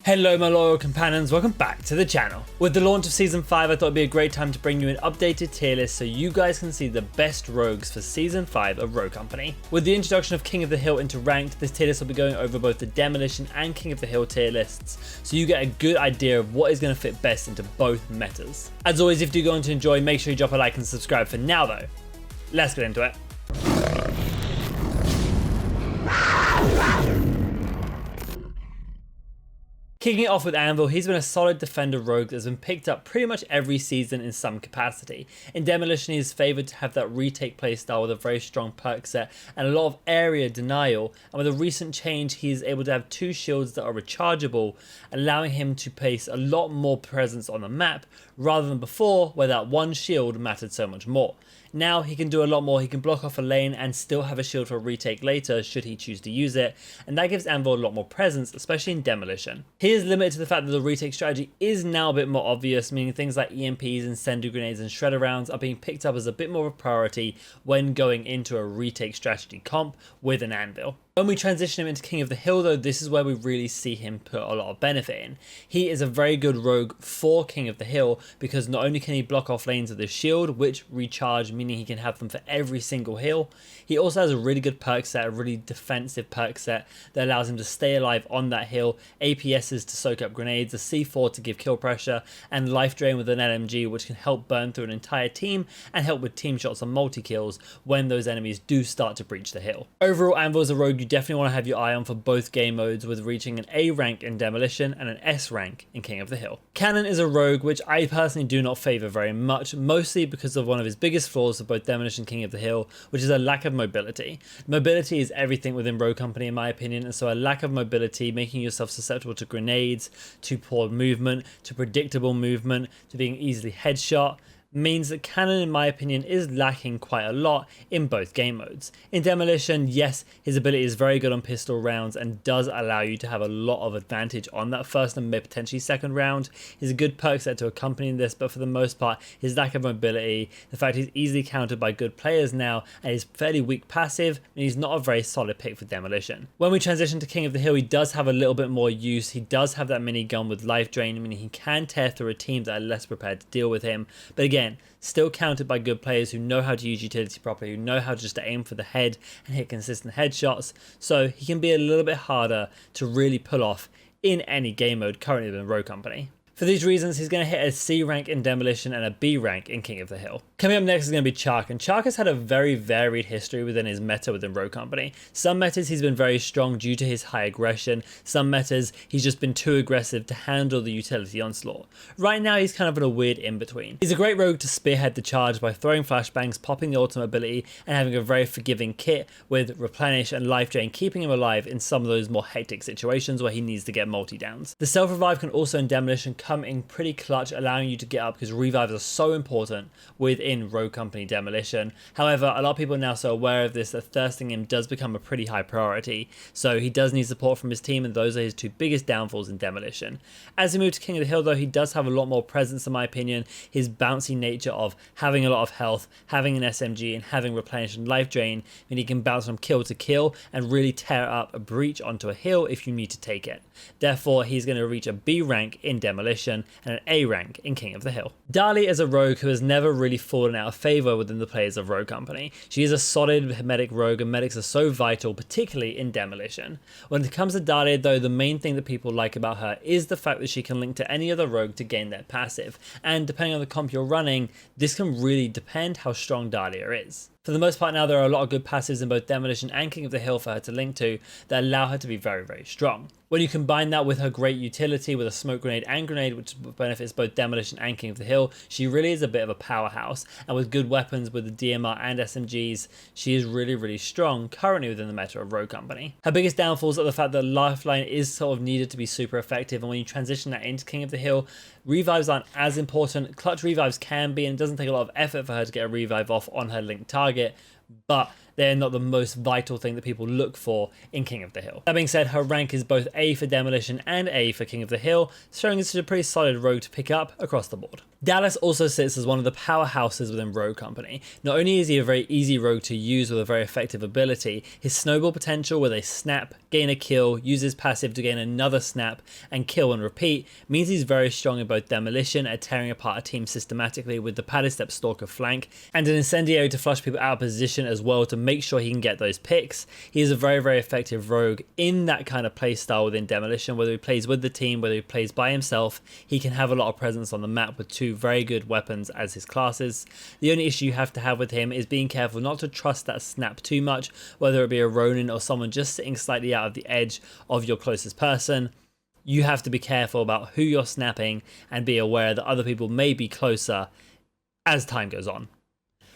Hello my loyal companions, welcome back to the channel. With the launch of Season 5, I thought it'd be a great time to bring you an updated tier list so you guys can see the best rogues for Season 5 of Rogue Company. With the introduction of King of the Hill into Ranked, this tier list will be going over both the Demolition and King of the Hill tier lists, so you get a good idea of what is going to fit best into both metas. As always, if you're going to enjoy, make sure you drop a like and subscribe. For now though, let's get into it. Kicking it off with Anvil, he's been a solid defender rogue that's been picked up pretty much every season in some capacity. In Demolition, he is favoured to have that retake playstyle with a very strong perk set and a lot of area denial, and with a recent change he is able to have 2 shields that are rechargeable, allowing him to place a lot more presence on the map rather than before where that one shield mattered so much more. Now he can do a lot more. He can block off a lane and still have a shield for a retake later should he choose to use it, and that gives Anvil a lot more presence, especially in Demolition. He is limited to the fact that the retake strategy is now a bit more obvious, meaning things like EMPs, incendiary grenades and shredder rounds are being picked up as a bit more of a priority when going into a retake strategy comp with an Anvil. When we transition him into King of the Hill though, this is where we really see him put a lot of benefit in. He is a very good rogue for King of the Hill because not only can he block off lanes with his shield, which recharge, meaning he can have them for every single heal, he also has a really good perk set, a really defensive perk set that allows him to stay alive on that hill, APSs to soak up grenades, a C4 to give kill pressure, and life drain with an LMG which can help burn through an entire team and help with team shots and multi-kills when those enemies do start to breach the hill. Overall, Anvil is a rogue you definitely want to have your eye on for both game modes, with reaching an A rank in Demolition and an S rank in King of the Hill. Cannon is a rogue which I personally do not favour very much, mostly because of one of his biggest flaws of both Demolition and King of the Hill, which is a lack of mobility. Mobility is everything within Rogue Company in my opinion, and so a lack of mobility, making yourself susceptible to grenades, to poor movement, to predictable movement, to being easily headshot, means that Cannon in my opinion is lacking quite a lot in both game modes. In Demolition, yes, his ability is very good on pistol rounds and does allow you to have a lot of advantage on that first and potentially second round. He's a good perk set to accompany this, but for the most part his lack of mobility, the fact he's easily countered by good players now, and he's fairly weak passive, and he's not a very solid pick for Demolition. When we transition to King of the Hill, he does have a little bit more use. He does have that minigun with life drain, meaning he can tear through a team that are less prepared to deal with him, but again, still countered by good players who know how to use utility properly, who know how to just aim for the head and hit consistent headshots, so he can be a little bit harder to really pull off in any game mode currently within Rogue Company. For these reasons, he's going to hit a C rank in Demolition and a B rank in King of the Hill. Coming up next is going to be Chaac, and Chaac has had a very varied history within his meta within Rogue Company. Some metas he's been very strong due to his high aggression, some metas he's just been too aggressive to handle the utility onslaught. Right now he's kind of in a weird in-between. He's a great rogue to spearhead the charge by throwing flashbangs, popping the ultimate ability, and having a very forgiving kit with replenish and life drain, keeping him alive in some of those more hectic situations where he needs to get multi-downs. The self-revive can also in Demolition come in pretty clutch, allowing you to get up because revives are so important within Rogue Company Demolition. However, a lot of people are now so aware of this that thirsting him does become a pretty high priority, so he does need support from his team, and those are his 2 biggest downfalls in Demolition. As he moves to King of the Hill though, he does have a lot more presence in my opinion. His bouncy nature of having a lot of health, having an SMG and having replenish and life drain, and he can bounce from kill to kill and really tear up a breach onto a hill if you need to take it. Therefore, he's going to reach a B rank in Demolition and an A rank in King of the Hill. Dahlia is a rogue who has never really fallen out of favour within the players of Rogue Company. She is a solid medic rogue, and medics are so vital, particularly in Demolition. When it comes to Dahlia though, the main thing that people like about her is the fact that she can link to any other rogue to gain their passive, and depending on the comp you're running, this can really depend how strong Dahlia is. For the most part now, there are a lot of good passives in both Demolition and King of the Hill for her to link to that allow her to be very, very strong. When you combine that with her great utility with a smoke grenade and grenade, which benefits both Demolition and King of the Hill, she really is a bit of a powerhouse, and with good weapons with the DMR and SMGs, she is really, really strong currently within the meta of Rogue Company. Her biggest downfalls are the fact that lifeline is sort of needed to be super effective, and when you transition that into King of the Hill, revives aren't as important. Clutch revives can be, and it doesn't take a lot of effort for her to get a revive off on her linked target, but they're not the most vital thing that people look for in King of the Hill. That being said, her rank is both A for Demolition and A for King of the Hill, showing us a pretty solid rogue to pick up across the board. Dallas also sits as one of the powerhouses within Rogue Company. Not only is he a very easy rogue to use with a very effective ability, his snowball potential where they snap, gain a kill, use his passive to gain another snap, and kill and repeat means he's very strong in both Demolition at tearing apart a team systematically with the padded step stalker flank, and an incendiary to flush people out of position as well to make sure he can get those picks. He is a very effective rogue in that kind of playstyle within Demolition, whether he plays with the team, whether he plays by himself. He can have a lot of presence on the map with two very good weapons as his classes. The only issue you have to have with him is being careful not to trust that snap too much, whether it be a Ronin or someone just sitting slightly out of the edge of your closest person. You have to be careful about who you're snapping and be aware that other people may be closer as time goes on.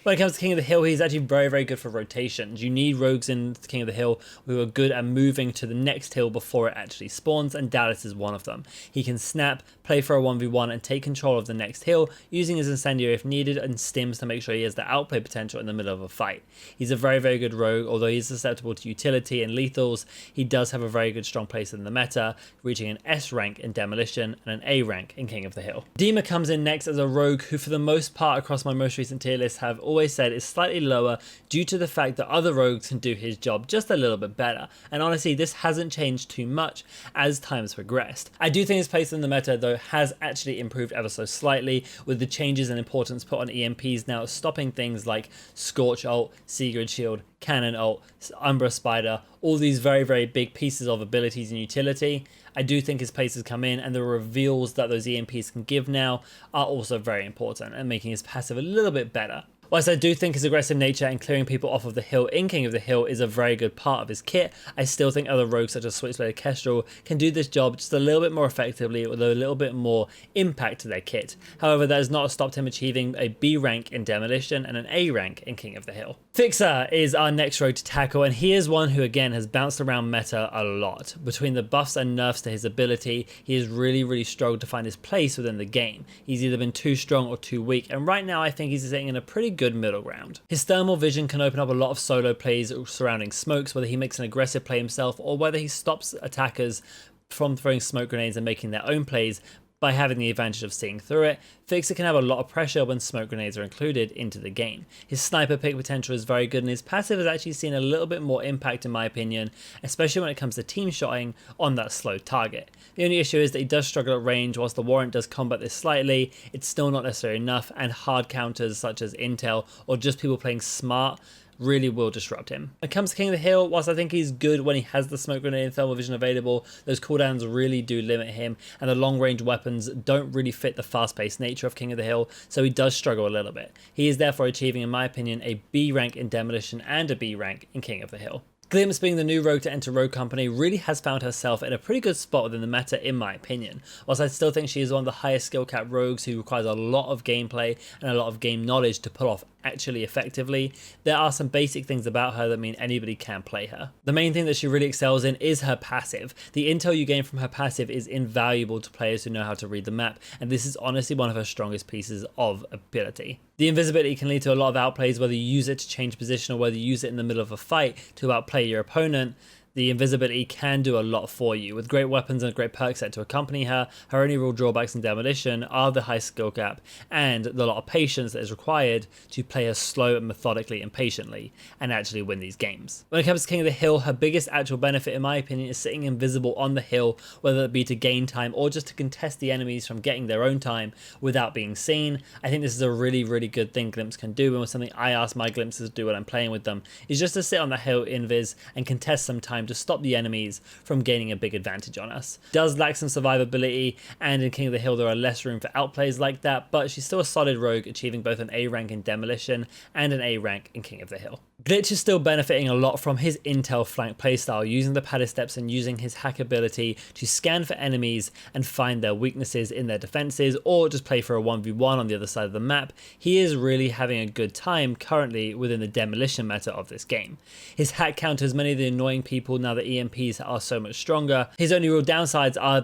When it comes to King of the Hill, he's actually very good for rotations. You need rogues in King of the Hill who are good at moving to the next hill before it actually spawns, and Dallas is one of them. He can snap, play for a 1v1 and take control of the next hill, using his incendiary if needed and stims to make sure he has the outplay potential in the middle of a fight. He's a very good rogue, although he's susceptible to utility and lethals. He does have a very good strong place in the meta, reaching an S rank in Demolition and an A rank in King of the Hill. Dima comes in next as a rogue who for the most part across my most recent tier list have always said is slightly lower due to the fact that other rogues can do his job just a little bit better, and honestly this hasn't changed too much as time's progressed. I do think his place in the meta though has actually improved ever so slightly with the changes and importance put on EMPs now stopping things like Scorch ult, Sigrid shield, Cannon ult, Umbra spider, all these very big pieces of abilities and utility. I do think his place has come in, and the reveals that those EMPs can give now are also very important and making his passive a little bit better. Whilst I do think his aggressive nature and clearing people off of the hill in King of the Hill is a very good part of his kit, I still think other rogues such as Switchblade and Kestrel can do this job just a little bit more effectively with a little bit more impact to their kit. However, that has not stopped him achieving a B rank in Demolition and an A rank in King of the Hill. Fixer is our next rogue to tackle, and he is one who again has bounced around meta a lot. Between the buffs and nerfs to his ability, he has really struggled to find his place within the game. He's either been too strong or too weak, and right now I think he's sitting in a pretty good middle ground. His thermal vision can open up a lot of solo plays surrounding smokes, whether he makes an aggressive play himself or whether he stops attackers from throwing smoke grenades and making their own plays by having the advantage of seeing through it. Fixer can have a lot of pressure when smoke grenades are included into the game. His sniper pick potential is very good, and his passive has actually seen a little bit more impact in my opinion, especially when it comes to team shotting on that slow target. The only issue is that he does struggle at range. Whilst the warrant does combat this slightly, it's still not necessarily enough, and hard counters such as intel or just people playing smart really will disrupt him. When it comes to King of the Hill, whilst I think he's good when he has the smoke grenade and thermal vision available, those cooldowns really do limit him, and the long range weapons don't really fit the fast paced nature of King of the Hill, so he does struggle a little bit. He is therefore achieving, in my opinion, a B rank in Demolition and a B rank in King of the Hill. Glimpse, being the new rogue to enter Rogue Company, really has found herself in a pretty good spot within the meta in my opinion. Whilst I still think she is one of the highest skill cap rogues who requires a lot of gameplay and a lot of game knowledge to pull off actually effectively, there are some basic things about her that mean anybody can play her. The main thing that she really excels in is her passive. The intel you gain from her passive is invaluable to players who know how to read the map, and this is honestly one of her strongest pieces of ability. The invisibility can lead to a lot of outplays, whether you use it to change position or whether you use it in the middle of a fight to outplay your opponent. The invisibility can do a lot for you. With great weapons and a great perk set to accompany her, her only real drawbacks in Demolition are the high skill gap and the lot of patience that is required to play her slow and methodically and patiently and actually win these games. When it comes to King of the Hill, her biggest actual benefit in my opinion is sitting invisible on the hill, whether it be to gain time or just to contest the enemies from getting their own time without being seen. I think this is a really good thing Glimpse can do, and something I ask my Glimpses to do when I'm playing with them is just to sit on the hill invis and contest some time to stop the enemies from gaining a big advantage on us. Does lack some survivability, and in King of the Hill there are less room for outplays like that, but she's still a solid rogue, achieving both an A rank in Demolition and an A rank in King of the Hill. Glitch is still benefiting a lot from his intel flank playstyle, using the padded steps and using his hack ability to scan for enemies and find their weaknesses in their defenses, or just play for a 1v1 on the other side of the map. He is really having a good time currently within the Demolition meta of this game. His hack counters many of the annoying people now that EMPs are so much stronger. His only real downsides are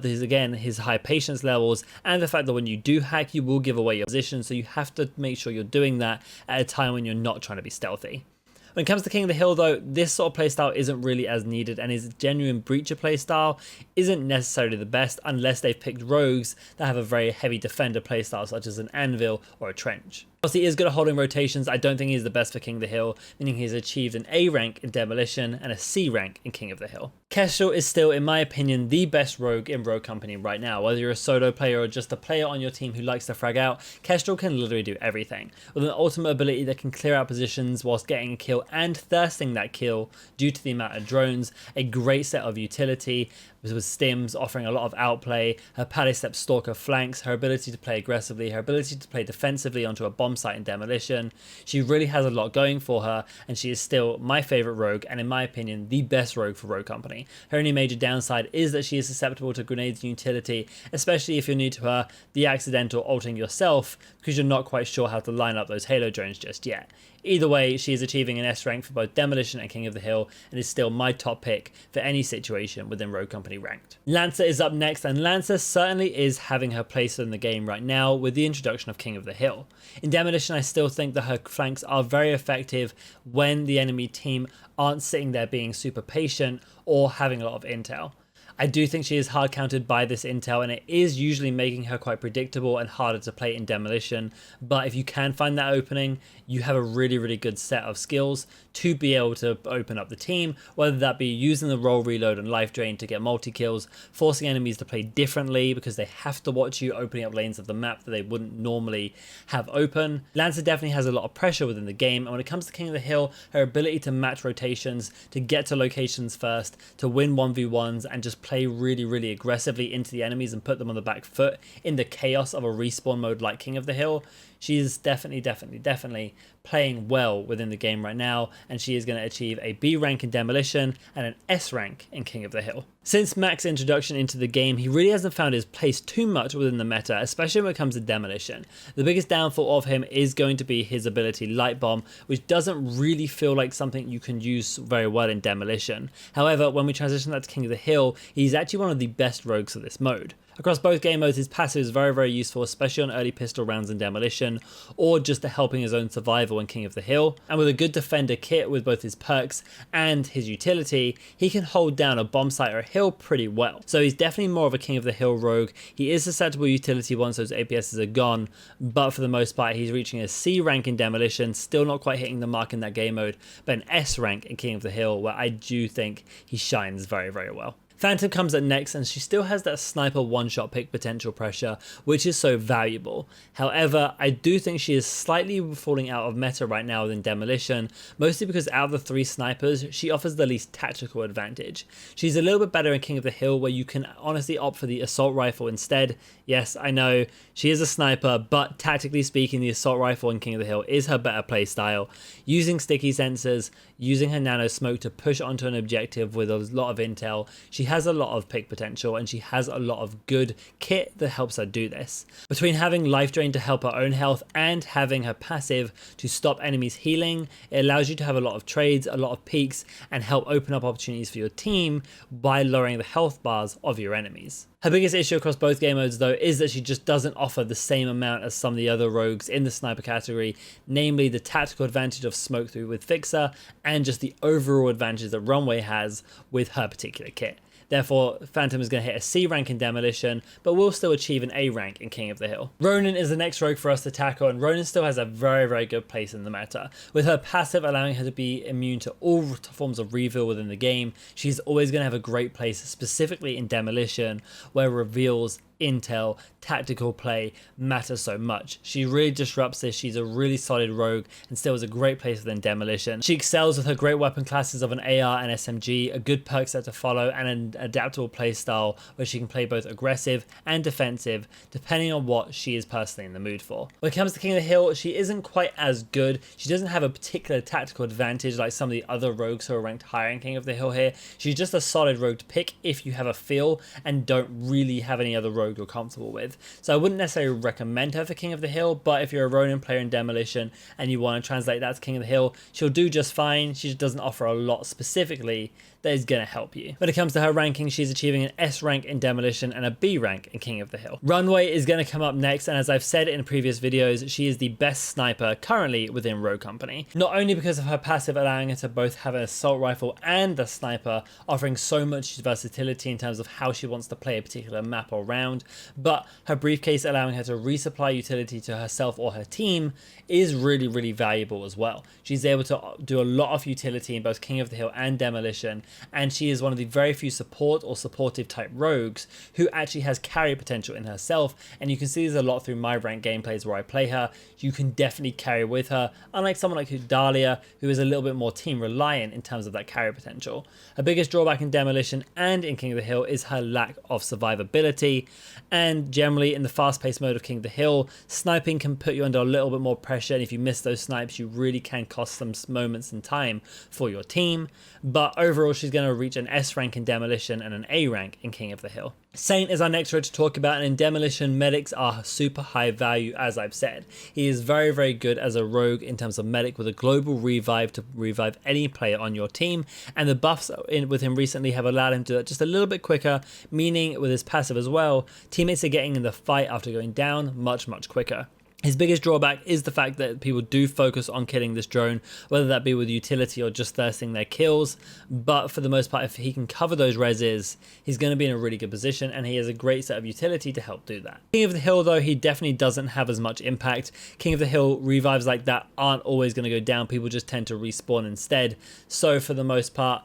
his high patience levels and the fact that when you do hack you will give away your position, so you have to make sure you're doing that at a time when you're not trying to be stealthy. When it comes to King of the Hill though, this sort of playstyle isn't really as needed, and his genuine breacher playstyle isn't necessarily the best unless they've picked rogues that have a very heavy defender playstyle such as an Anvil or a Trench. Whilst he is good at holding rotations, I don't think he's the best for King of the Hill, meaning he's achieved an A rank in Demolition and a C rank in King of the Hill. Kestrel is still, in my opinion, the best rogue in Rogue Company right now. Whether you're a solo player or just a player on your team who likes to frag out, Kestrel can literally do everything. With an ultimate ability that can clear out positions whilst getting a kill and thirsting that kill due to the amount of drones, a great set of utility, with stims offering a lot of outplay, her Palisade Stalker flanks, her ability to play aggressively, her ability to play defensively onto a bomb site in Demolition. She really has a lot going for her, and she is still my favourite rogue, and in my opinion the best rogue for Rogue Company. Her only major downside is that she is susceptible to grenades and utility, especially if you're new to her, the accidental ulting yourself because you're not quite sure how to line up those Halo drones just yet. Either way, she is achieving an S rank for both Demolition and King of the Hill, and is still my top pick for any situation within Rogue Company ranked. Lancer is up next, and Lancer certainly is having her place in the game right now with the introduction of King of the Hill. In Demolition, I still think that her flanks are very effective when the enemy team aren't sitting there being super patient or having a lot of intel. I do think she is hard countered by this intel, and it is usually making her quite predictable and harder to play in Demolition, but if you can find that opening, you have a really good set of skills to be able to open up the team, whether that be using the roll reload and life drain to get multi-kills, forcing enemies to play differently because they have to watch you, opening up lanes of the map that they wouldn't normally have open. Lancer definitely has a lot of pressure within the game, and when it comes to King of the Hill, her ability to match rotations, to get to locations first, to win 1v1s and just play really aggressively into the enemies and put them on the back foot in the chaos of a respawn mode like King of the Hill, she is definitely playing well within the game right now, and she is going to achieve a B rank in Demolition and an S rank in King of the Hill. Since Mack's introduction into the game, he really hasn't found his place too much within the meta, especially when it comes to Demolition. The biggest downfall of him is going to be his ability Light Bomb, which doesn't really feel like something you can use very well in Demolition. However, when we transition that to King of the Hill, he's actually one of the best rogues for this mode. Across both game modes, his passive is very useful, especially on early pistol rounds in Demolition, or just to helping his own survival in King of the Hill. And with a good defender kit with both his perks and his utility, he can hold down a bomb site or a hill pretty well. So he's definitely more of a King of the Hill rogue. He is susceptible utility once those APSs are gone, but for the most part, he's reaching a C rank in Demolition, still not quite hitting the mark in that game mode, but an S rank in King of the Hill, where I do think he shines very well. Phantom comes up next, and she still has that sniper one-shot pick potential pressure, which is so valuable. However, I do think she is slightly falling out of meta right now within Demolition, mostly because out of the three snipers, she offers the least tactical advantage. She's a little bit better in King of the Hill, where you can honestly opt for the assault rifle instead. Yes, I know, she is a sniper, but tactically speaking, the assault rifle in King of the Hill is her better playstyle. Using sticky sensors, using her nano smoke to push onto an objective with a lot of intel, she has a lot of pick potential, and she has a lot of good kit that helps her do this. Between having life drain to help her own health and having her passive to stop enemies healing, it allows you to have a lot of trades, a lot of peaks, and help open up opportunities for your team by lowering the health bars of your enemies. Her biggest issue across both game modes though is that she just doesn't offer the same amount as some of the other rogues in the sniper category, namely the tactical advantage of smoke through with Fixer and just the overall advantage that Runway has with her particular kit. Therefore, Phantom is going to hit a C rank in Demolition, but will still achieve an A rank in King of the Hill. Ronin is the next rogue for us to tackle, and Ronin still has a very good place in the meta. With her passive allowing her to be immune to all forms of reveal within the game, she's always going to have a great place, specifically in Demolition, where reveals, intel, tactical play matter so much. She really disrupts this. She's a really solid rogue and still has a great place within Demolition. She excels with her great weapon classes of an AR and SMG, a good perk set to follow, and an adaptable play style where she can play both aggressive and defensive depending on what she is personally in the mood for. When it comes to King of the Hill, she isn't quite as good. She doesn't have a particular tactical advantage like some of the other rogues who are ranked higher in King of the Hill here. She's just a solid rogue to pick if you have a feel and don't really have any other rogue rogue you're comfortable with. So I wouldn't necessarily recommend her for King of the Hill, but if you're a Ronin player in Demolition and you want to translate that to King of the Hill, she'll do just fine. She just doesn't offer a lot specifically that is going to help you. When it comes to her ranking, she's achieving an S rank in Demolition and a B rank in King of the Hill. Runway is going to come up next, and as I've said in previous videos, she is the best sniper currently within Rogue Company. Not only because of her passive allowing her to both have an assault rifle and a sniper, offering so much versatility in terms of how she wants to play a particular map or round, but her briefcase allowing her to resupply utility to herself or her team is really valuable as well. She's able to do a lot of utility in both King of the Hill and Demolition, and she is one of the very few support or supportive type rogues who actually has carry potential in herself, and you can see this a lot through my rank gameplays where I play her. You can definitely carry with her, unlike someone like Dahlia, who is a little bit more team reliant in terms of that carry potential. Her biggest drawback in Demolition and in King of the Hill is her lack of survivability, and generally in the fast-paced mode of King of the Hill, sniping can put you under a little bit more pressure, and if you miss those snipes, you really can cost some moments in time for your team. But overall, she's going to reach an S rank in Demolition and an A rank in King of the Hill. Saint is our next rogue to talk about, and in Demolition, medics are super high value, as I've said. He is very good as a rogue in terms of medic, with a global revive to revive any player on your team, and the buffs with him recently have allowed him to do that just a little bit quicker, meaning with his passive as well, teammates are getting in the fight after going down much quicker. His biggest drawback is the fact that people do focus on killing this drone, whether that be with utility or just thirsting their kills, but for the most part, if he can cover those reses, he's going to be in a really good position, and he has a great set of utility to help do that. King of the Hill, though, he definitely doesn't have as much impact. King of the Hill revives like that aren't always going to go down. People just tend to respawn instead, so for the most part,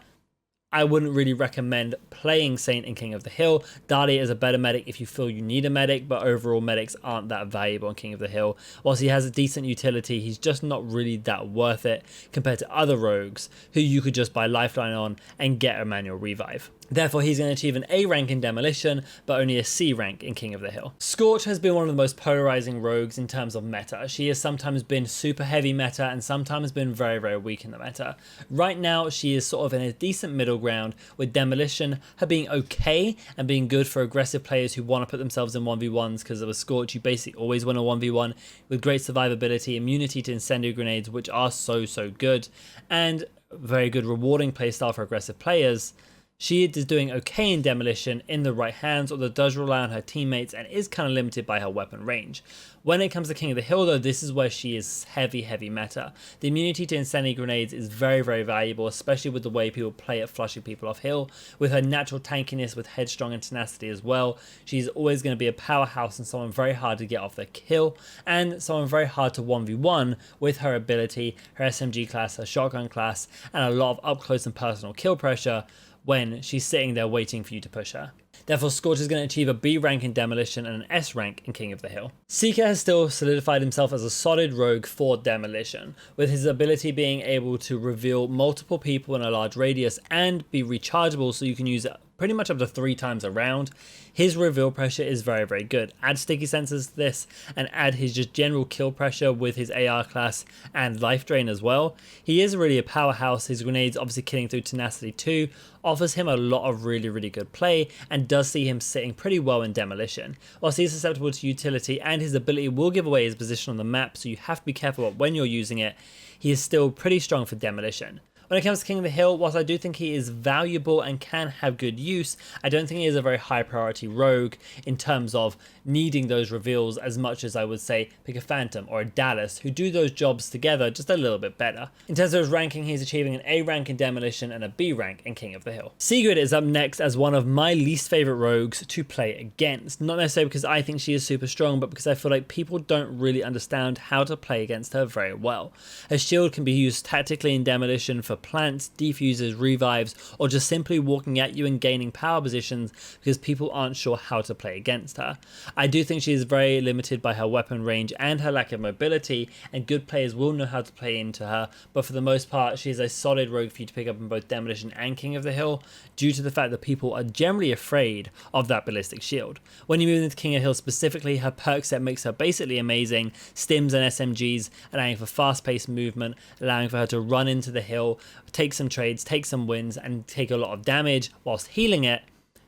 I wouldn't really recommend playing Saint in King of the Hill. Dahlia is a better medic if you feel you need a medic, but overall medics aren't that valuable in King of the Hill. Whilst he has a decent utility, he's just not really that worth it compared to other rogues who you could just buy lifeline on and get a manual revive. Therefore, he's going to achieve an A rank in Demolition, but only a C rank in King of the Hill. Scorch has been one of the most polarizing rogues in terms of meta. She has sometimes been super heavy meta and sometimes been very weak in the meta. Right now, she is sort of in a decent middle ground, with Demolition, her being okay and being good for aggressive players who want to put themselves in 1v1s, because of a Scorch, you basically always win a 1v1 with great survivability, immunity to incendiary grenades, which are so good, and very good rewarding playstyle for aggressive players. She is doing okay in Demolition in the right hands, although does rely on her teammates and is kind of limited by her weapon range. When it comes to King of the Hill, though, this is where she is heavy meta. The immunity to incendiary grenades is very valuable, especially with the way people play at flushing people off hill. With her natural tankiness, with headstrong and tenacity as well, she's always going to be a powerhouse and someone very hard to get off the kill, and someone very hard to 1v1 with her ability, her SMG class, her shotgun class, and a lot of up close and personal kill pressure when she's sitting there waiting for you to push her. Therefore, Scorch is going to achieve a B rank in Demolition and an S rank in King of the Hill. Seeker has still solidified himself as a solid rogue for Demolition, with his ability being able to reveal multiple people in a large radius and be rechargeable, so you can use it pretty much up to 3 times a round. His reveal pressure is very good. Add sticky sensors to this and add his just general kill pressure with his AR class and life drain as well. He is really a powerhouse. His grenades, obviously killing through tenacity too, offers him a lot of really good play and does see him sitting pretty well in Demolition. Whilst he's susceptible to utility and his ability will give away his position on the map, so you have to be careful when you're using it, he is still pretty strong for Demolition. When it comes to King of the Hill, whilst I do think he is valuable and can have good use, I don't think he is a very high priority rogue in terms of needing those reveals as much as I would say pick a Phantom or a Dallas, who do those jobs together just a little bit better. In terms of his ranking, he's achieving an A rank in Demolition and a B rank in King of the Hill. Sigrid is up next as one of my least favorite rogues to play against. Not necessarily because I think she is super strong, but because I feel like people don't really understand how to play against her very well. Her shield can be used tactically in Demolition for plants, defusers, revives, or just simply walking at you and gaining power positions because people aren't sure how to play against her. I do think she is very limited by her weapon range and her lack of mobility, and good players will know how to play into her, but for the most part she is a solid rogue for you to pick up in both Demolition and King of the Hill, due to the fact that people are generally afraid of that ballistic shield. When you move into King of the Hill specifically, her perk set makes her basically amazing, stims and SMGs, allowing for fast paced movement, allowing for her to run into the hill, take some trades, take some wins, and take a lot of damage whilst healing it.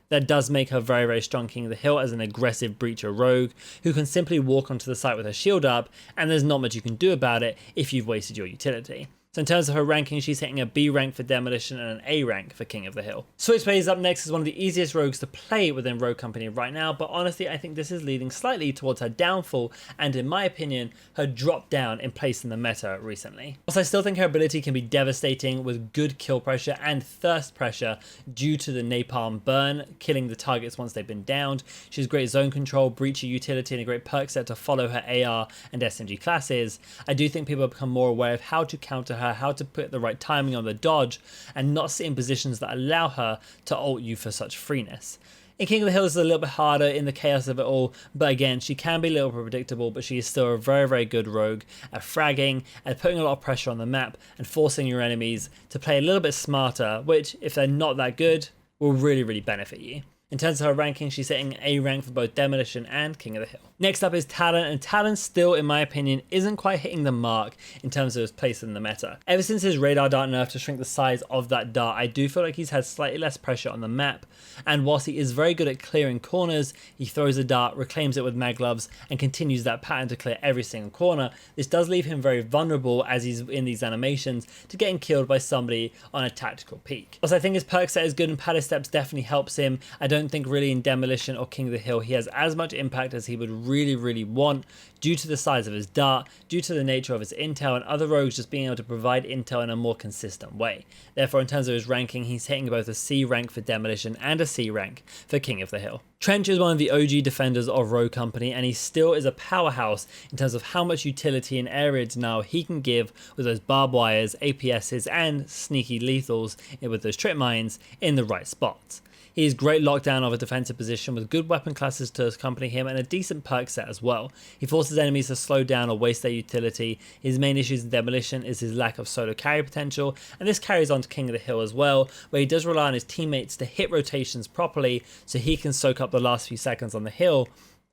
That does make her very, very strong King of the Hill as an aggressive breacher rogue who can simply walk onto the site with her shield up, and there's not much you can do about it if you've wasted your utility. So in terms of her ranking, she's hitting a B rank for Demolition and an A rank for King of the Hill. Switchblade is up next as one of the easiest rogues to play within Rogue Company right now, but honestly I think this is leading slightly towards her downfall and, in my opinion, her drop down in place in the meta recently. Also, I still think her ability can be devastating with good kill pressure and thirst pressure due to the napalm burn, killing the targets once they've been downed. She has great zone control, breacher utility, and a great perk set to follow her AR and SMG classes. I do think people have become more aware of how to counter her, how to put the right timing on the dodge, and not sit in positions that allow her to ult you for such freeness. In King of the Hill, this is a little bit harder in the chaos of it all, but again, she can be a little predictable, but she is still a very, very good rogue at fragging and putting a lot of pressure on the map and forcing your enemies to play a little bit smarter, which, if they're not that good, will really, really benefit you. In terms of her ranking, she's setting A rank for both Demolition and King of the Hill. Next up is Talon, and Talon still, in my opinion, isn't quite hitting the mark in terms of his place in the meta. Ever since his radar dart nerf to shrink the size of that dart, I do feel like he's had slightly less pressure on the map, and whilst he is very good at clearing corners, he throws a dart, reclaims it with mag gloves, and continues that pattern to clear every single corner. This does leave him very vulnerable as he's in these animations to getting killed by somebody on a tactical peak. Also, I think his perk set is good, and padded steps definitely helps him. I don't think really in Demolition or King of the Hill he has as much impact as he would really want due to the size of his dart, due to the nature of his intel, and other rogues just being able to provide intel in a more consistent way. Therefore, in terms of his ranking, he's hitting both a C rank for Demolition and a C rank for King of the Hill. Trench is one of the OG defenders of Rogue Company, and he still is a powerhouse in terms of how much utility and area denial he can give with those barbed wires, APSs, and sneaky lethals with those trip mines in the right spots. He has great lockdown of a defensive position with good weapon classes to accompany him and a decent perk set as well. He forces enemies to slow down or waste their utility. His main issues in Demolition is his lack of solo carry potential, and this carries on to King of the Hill as well, where he does rely on his teammates to hit rotations properly so he can soak up the last few seconds on the hill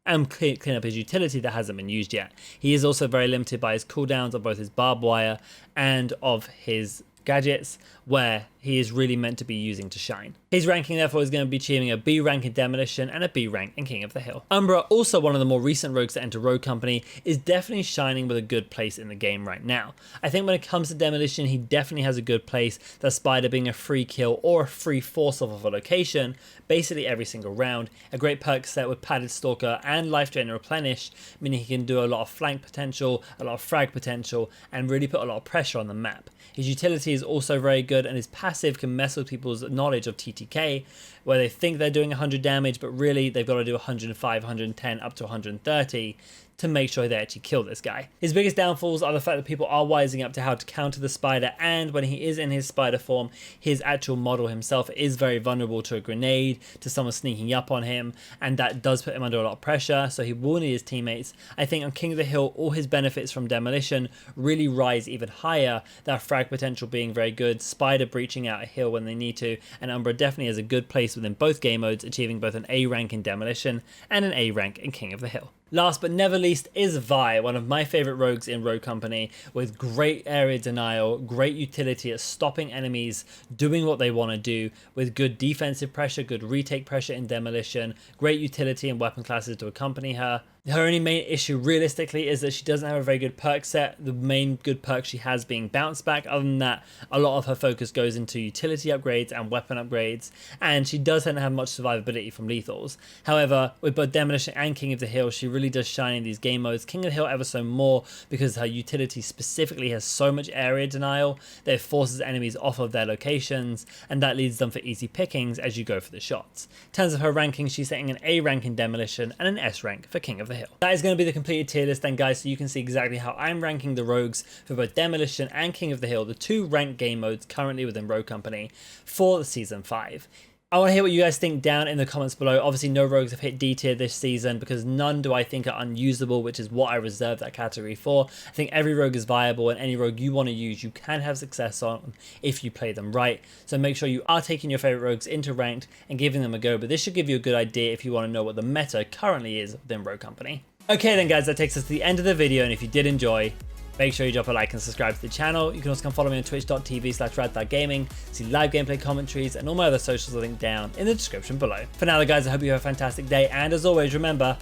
and clean up his utility that hasn't been used yet. He is also very limited by his cooldowns of both his barbed wire and of his gadgets, where he is really meant to be using to shine. His ranking therefore is going to be achieving a B rank in Demolition and a B rank in King of the Hill. Umbra, also one of the more recent rogues to enter Rogue Company, is definitely shining with a good place in the game right now. I think when it comes to Demolition, he definitely has a good place, the Spider being a free kill or a free force off of a location basically every single round. A great perk set with padded stalker and life drain and replenish, meaning he can do a lot of flank potential, a lot of frag potential, and really put a lot of pressure on the map. His utility is also very good, and his passive can mess with people's knowledge of TTK, where they think they're doing 100 damage, but really they've got to do 105, 110, up to 130 to make sure they actually kill this guy. His biggest downfalls are the fact that people are wising up to how to counter the spider, and when he is in his spider form, his actual model himself is very vulnerable to a grenade, to someone sneaking up on him, and that does put him under a lot of pressure, so he will need his teammates. I think on King of the Hill, all his benefits from Demolition really rise even higher, that frag potential being very good, spider breaching out a hill when they need to, and Umbra definitely has a good place within both game modes, achieving both an A rank in Demolition and an A rank in King of the Hill. Last but never least is Vi, one of my favourite rogues in Rogue Company, with great area denial, great utility at stopping enemies doing what they want to do, with good defensive pressure, good retake pressure in Demolition, great utility and weapon classes to accompany her. Her only main issue realistically is that she doesn't have a very good perk set, the main good perk she has being bounce back. Other than that, a lot of her focus goes into utility upgrades and weapon upgrades, and she doesn't have much survivability from lethals. However, with both Demolition and King of the Hill, she really does shine in these game modes. King of the Hill ever so more because her utility specifically has so much area denial that it forces enemies off of their locations, and that leads them for easy pickings as you go for the shots. In terms of her ranking, she's setting an A rank in Demolition and an S rank for King of the Hill. That is going to be the completed tier list then, guys, so you can see exactly how I'm ranking the rogues for both Demolition and King of the Hill, the two ranked game modes currently within Rogue Company for the Season 5. I want to hear what you guys think down in the comments below. Obviously, no rogues have hit D tier this season because none do I think are unusable, which is what I reserved that category for. I think every rogue is viable, and any rogue you want to use, you can have success on if you play them right. So make sure you are taking your favorite rogues into ranked and giving them a go, but this should give you a good idea if you want to know what the meta currently is within Rogue Company. Okay then, guys, that takes us to the end of the video, and if you did enjoy, Make sure you drop a like and subscribe to the channel. You can also come follow me on twitch.tv/RADTHARGAMING, see live gameplay commentaries, and all my other socials are linked down in the description below. For now, guys, I hope you have a fantastic day, and as always, remember,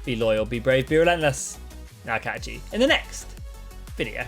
be loyal, be brave, be relentless. I'll catch you in the next video.